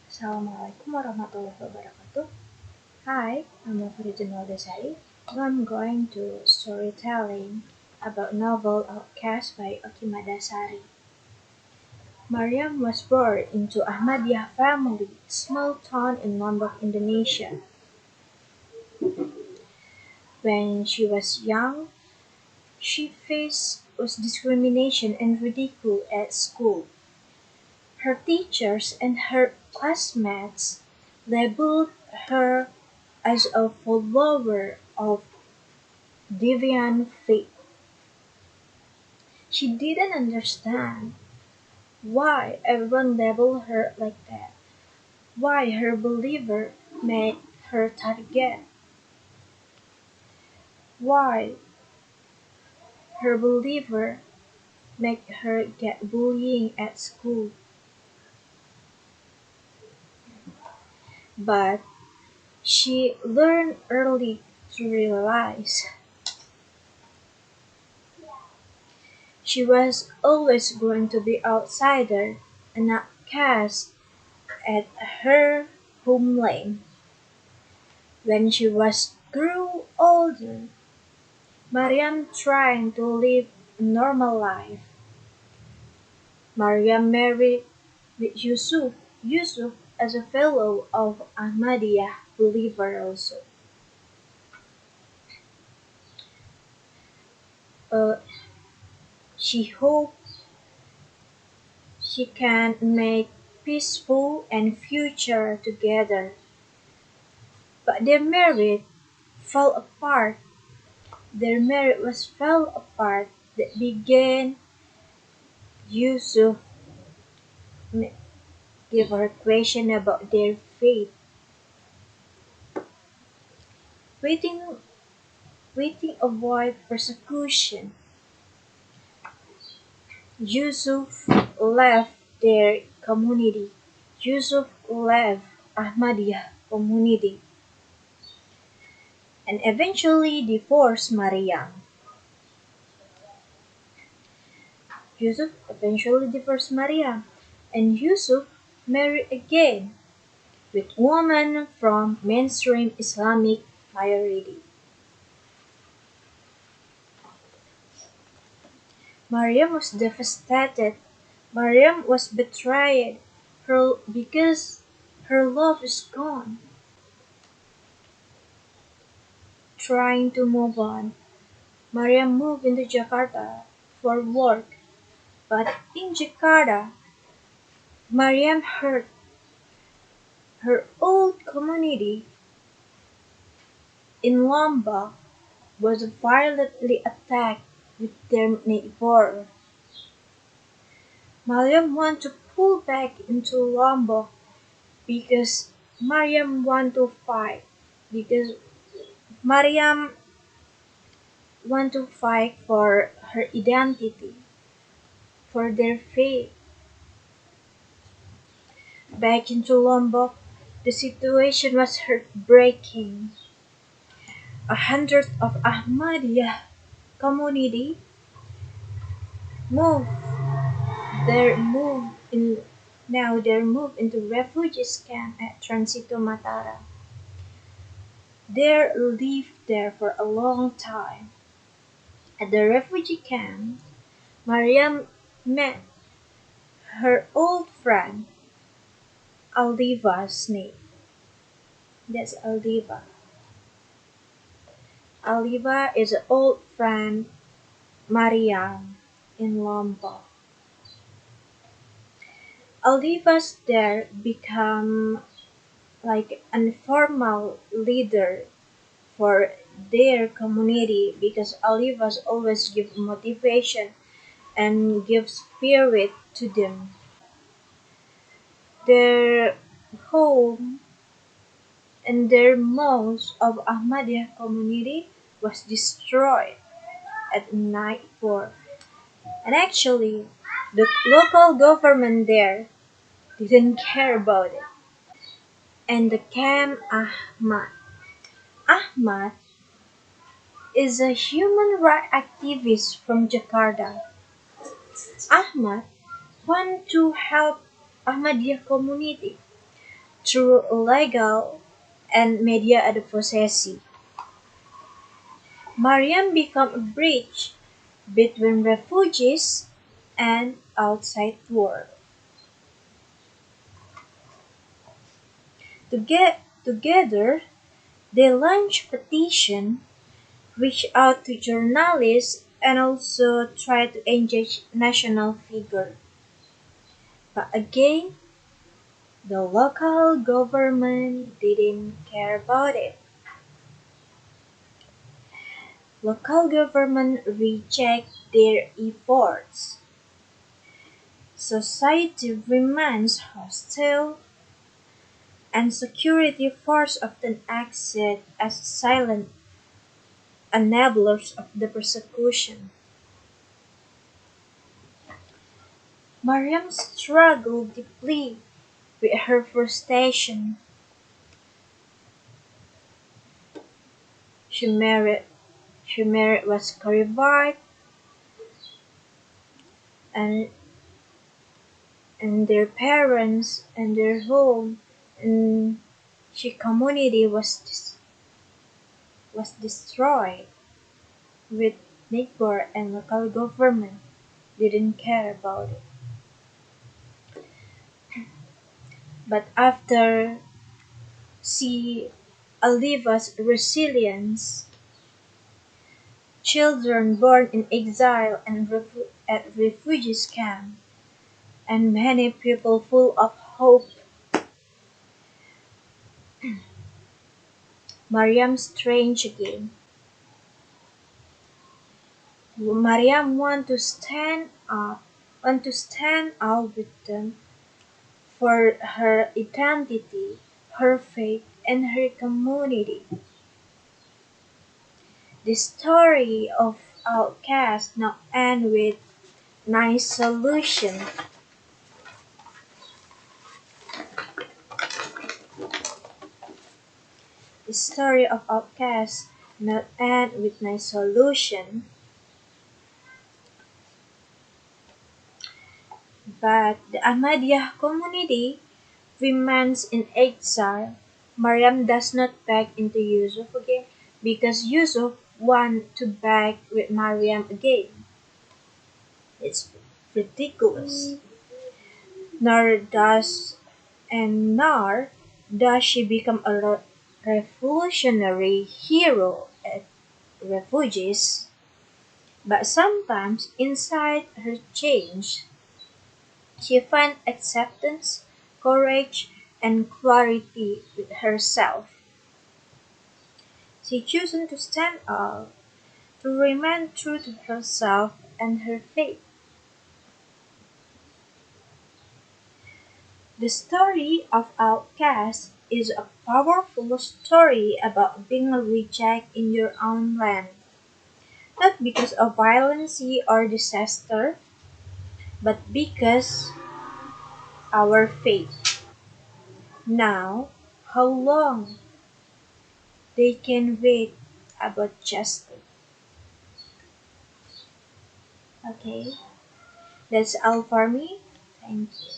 Assalamualaikum warahmatullahi wabarakatuh. Hi, I'm Madasari. I'm going to storytelling about novel Outcast by Okky Madasari. Mariam was born into Ahmadiyah family, small town in Lombok, Indonesia. When she was young, she faced was discrimination and ridicule at school. Her teachers and her classmates labeled her as a follower of deviant faith. She didn't understand why everyone labeled her like that, why her believer made her target, why her believer made her get bullying at school. But she learned early to realize she was always going to be outsider, an outcast at her homeland. When she was grew older, Mariam trying to live a normal life. Mariam married with Yusuf. Yusuf as a fellow of Ahmadiyya believer also. Uh, she hoped she can make peaceful and future together. But their marriage fell apart. Their marriage was fell apart that began Yusuf give her question about their fate. Waiting waiting avoid persecution. Yusuf left their community. Yusuf left Ahmadiyya community and eventually divorced Maryam. Yusuf eventually divorced Maryam and Yusuf married again with woman from mainstream Islamic majority. Maryam was devastated. Maryam was betrayed because her love is gone. Trying to move on, Maryam moved into Jakarta for work, but in Jakarta, Maryam heard her old community in Lombok was violently attacked with their neighbor. Maryam wanted to pull back into Lombok because Maryam wanted to fight because Maryam want to fight for her identity, for their faith. Back into Lombok, the situation was heartbreaking. 100 of Ahmadiyya community moved their move in now they're moved into refugees camp at Transito Matara. They lived there for a long time. At the refugee camp, Mariam met her old friend Aldiva's name. That's Aldiva. Aldiva is an old friend Mariam in Lombok. Aldiva's there become like informal leader for their community because Aldiva's always give motivation and give spirit to them. Their home and their most of Ahmadiyya community was destroyed at night war. And actually, the local government there didn't care about it. And the Cam Ahmad. Ahmad is a human rights activist from Jakarta. Ahmad want to help Ahmadiyya community through legal and media advocacy. Mariam became a bridge between refugees and outside world. Together, they launched petition, reached out to journalists, and also tried to engage national figures. But again, the local government didn't care about it. Local government reject their efforts. Society remains hostile, and security forces often acted as silent enablers of the persecution. Mariam struggled deeply with her frustration. She married she married was Karibite, and their parents and their home and she community was destroyed, with neighbor and local government didn't care about it. But after see Aliva's resilience, children born in exile and at refugees camp, and many people full of hope, Mariam strange again. Mariam want to stand out with them for her identity, her faith, and her community. The story of Outcast not end with nice solution. The story of Outcast not end with nice solution, but the Ahmadiyya community remains in exile. Mariam does not beg into Yusuf again because Yusuf want to beg with Mariam again. It's ridiculous. Nor does nor does she become a revolutionary hero at refugees, but sometimes inside her change, she finds acceptance, courage, and clarity with herself. She chooses to stand up, to remain true to herself and her faith. The story of Outcast is a powerful story about being rejected in your own land, not because of violence or disaster, but because our faith. Now, how long they can wait about justice? Okay, that's all for me. Thank you.